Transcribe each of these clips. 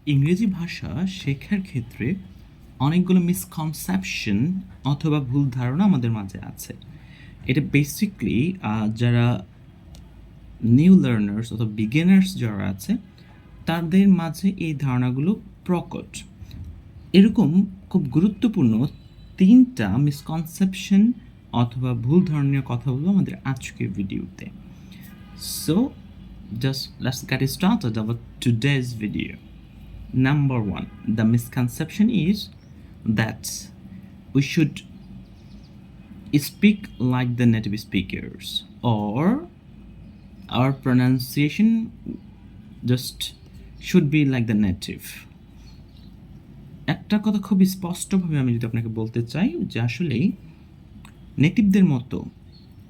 ইংরেজি ভাষা শেখার ক্ষেত্রে অনেকগুলো মিসকনসেপশন অথবা ভুল ধারণা আমাদের মাঝে আছে। এটা বেসিকলি যারা নিউ লার্নার্স অথবা বিগিনার্স যারা আছে তাদের মাঝে এই ধারণাগুলো প্রকট। এরকম খুব গুরুত্বপূর্ণ ৩টা মিসকনসেপশন অথবা ভুল ধারণা কথা বলবো আমাদের আজকের ভিডিওতে। So just let's get started about today's video. Number one, the misconception is that we should speak like the native speakers, or our pronunciation just should be like the native. একটা কথা খুব স্পষ্টভাবে আমি যদি আপনাকে বলতে চাই যে আসলেই নেটিভদের মতো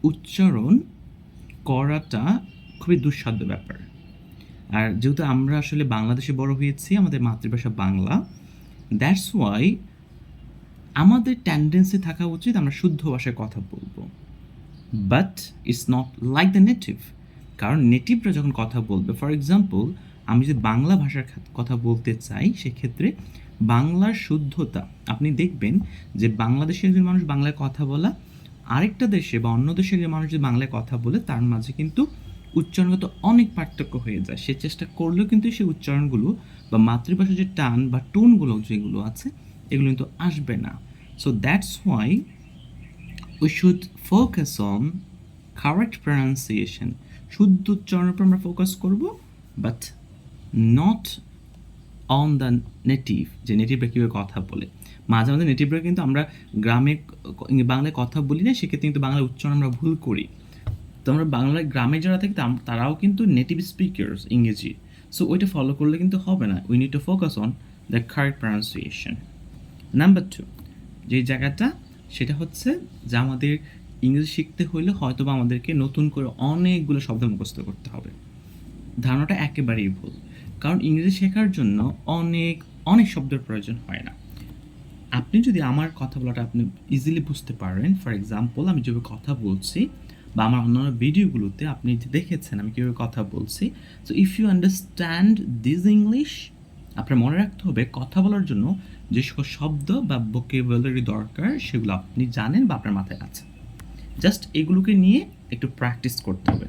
উচ্চারণ করাটা খুবই দুঃসাধ্য ব্যাপার। আর যেহেতু আমরা আসলে বাংলাদেশে বড় হয়েছি, আমাদের মাতৃভাষা বাংলা, দ্যাটস ওয়াই আমাদের টেন্ডেন্সি থাকা উচিত আমরা শুদ্ধ ভাষায় কথা বলবো, but it's not like the native. কারণ নেটিভরা যখন কথা বলবে, ফর এক্সাম্পল আমি যদি বাংলা ভাষার কথা বলতে চাই, সেক্ষেত্রে বাংলার শুদ্ধতা আপনি দেখবেন যে বাংলাদেশের একজন মানুষ বাংলায় কথা বলা, আরেকটা দেশে বা অন্য দেশের যে মানুষ যদি বাংলায় কথা বলে তার মাঝে কিন্তু উচ্চারণগত অনেক পার্থক্য হয়ে যায়। সে চেষ্টা করলেও কিন্তু সেই উচ্চারণগুলো বা মাতৃভাষার যে টান বা টোনগুলো যেগুলো আছে এগুলো কিন্তু আসবে না। So that's why we should focus on correct pronunciation. শুদ্ধ উচ্চারণের উপর আমরা ফোকাস করব, but not on the native, যে নেটিভরা কীভাবে কথা বলে। মাঝে মাঝে নেটিভরা কিন্তু আমরা গ্রামে বাংলায় কথা বলি না, সেক্ষেত্রে কিন্তু বাংলার উচ্চারণ আমরা ভুল করি। তো আমরা বাংলায় গ্রামে যারা থাকি তারাও কিন্তু নেটিভ স্পিকার্স ইংরেজি, সো ওইটা ফলো করলে কিন্তু হবে না। We need to focus on the correct pronunciation. Number 2, যে জায়গাটা সেটা হচ্ছে যে আমাদের ইংরেজি শিখতে হইলে হয়তো বা আমাদেরকে নতুন করে অনেকগুলো শব্দ মুখস্থ করতে হবে। ধারণাটা একেবারেই ভুল, কারণ ইংরেজি শেখার জন্য অনেক অনেক শব্দের প্রয়োজন হয় না। আপনি যদি আমার কথা বলাটা আপনি ইজিলি বুঝতে পারেন, ফর এক্সাম্পল আমি যেভাবে কথা বলছি বা আমার অন্যান্য ভিডিওগুলোতে আপনি দেখেছেন আমি কীভাবে কথা বলছি, so if you understand this English, আপনার মনে রাখতে হবে কথা বলার জন্য যে সকল শব্দ বা ভোকাবুলারি দরকার সেগুলো আপনি জানেন বা আপনার মাথায় আছে। জাস্ট এগুলোকে নিয়ে একটু প্র্যাকটিস করতে হবে,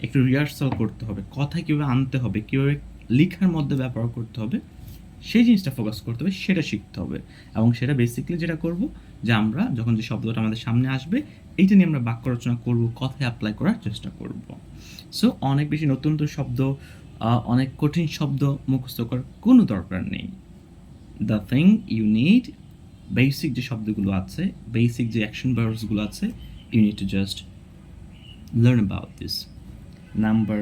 একটু রিহার্সাল করতে হবে, কথা কীভাবে আনতে হবে, কীভাবে লেখার মধ্যে ব্যবহার করতে হবে, সেই জিনিসটা ফোকাস করতে হবে, সেটা শিখতে হবে। এবং সেটা বেসিক্যালি যেটা করব যে আমরা যখন যে শব্দটা আমাদের সামনে আসবে এইটা নিয়ে আমরা বাক্য রচনা করব, কথায় অ্যাপ্লাই করার চেষ্টা করব। সো অনেক বেশি নতুন নতুন শব্দ, অনেক কঠিন শব্দ মুখস্থ করার কোনো দরকার নেই। The thing you need, basic যে শব্দগুলো আছে, বেসিক যে অ্যাকশন ভার্বসগুলো আছে, you need to just learn about this. Number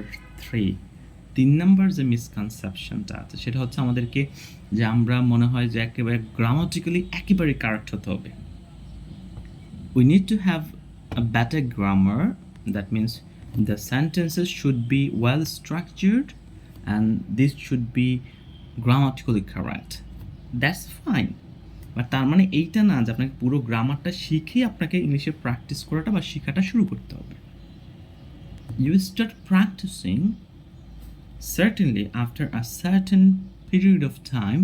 3 number যে মিসকনসেপশনটা আছে সেটা হচ্ছে আমাদেরকে যে আমরা মনে হয় যে একেবারে গ্রামাটিক্যালি একেবারে কারেক্ট হতে হবে। We need to have a better grammar, that means the sentences should be well structured and this should be grammatically correct. That's fine, but তার মানে এইটা না যে আপনাকে পুরো গ্রামারটা শিখে আপনাকে ইংলিশে প্র্যাকটিস করাটা বা শেখাটা শুরু করতে হবে। You start practicing, certainly after a certain period of time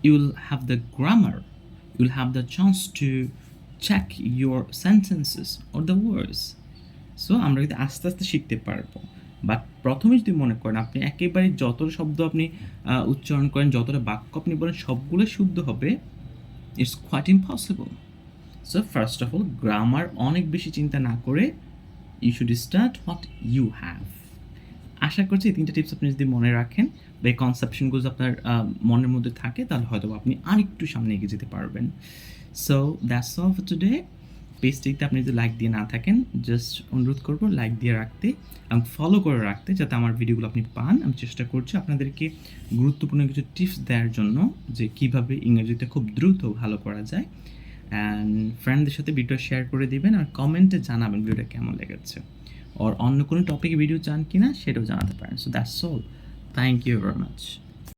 you will have the grammar, you will have the chance to check your sentences or the words. So আমরা কিন্তু আস্তে আস্তে শিখতে পারবো, বাট প্রথমে যদি মনে করেন আপনি একেবারে যত শব্দ আপনি উচ্চারণ করেন, যতটা বাক্য আপনি বলেন সবগুলো শুদ্ধ হবে, it's quite impossible. So first of all grammar অনেক বেশি চিন্তা না করে you should start what you have. আশা করছি এই 3টা টিপস আপনি যদি মনে রাখেন বা এই কনসেপশনগুলো আপনার মনের মধ্যে থাকে তাহলে হয়তো আপনি আরেকটু সামনে এগিয়ে যেতে পারবেন। So that's all for today. পেজটিতে আপনি যদি লাইক দিয়ে না থাকেন, জাস্ট অনুরোধ করবো লাইক দিয়ে রাখতে এবং ফলো করে রাখতে, যাতে আমার ভিডিওগুলো আপনি পান। আমি চেষ্টা করছি আপনাদেরকে গুরুত্বপূর্ণ কিছু টিপস দেওয়ার জন্য যে কীভাবে ইংরেজিতে খুব দ্রুত ভালো করা যায়। অ্যান্ড ফ্রেন্ডদের সাথে ভিডিও শেয়ার করে দিবেন আর কমেন্টে জানাবেন ভিডিওটা কেমন লেগেছে, আর অন্য কোনো টপিকে ভিডিও চান কি না সেটাও জানাতে পারেন। So that's all, thank you very much.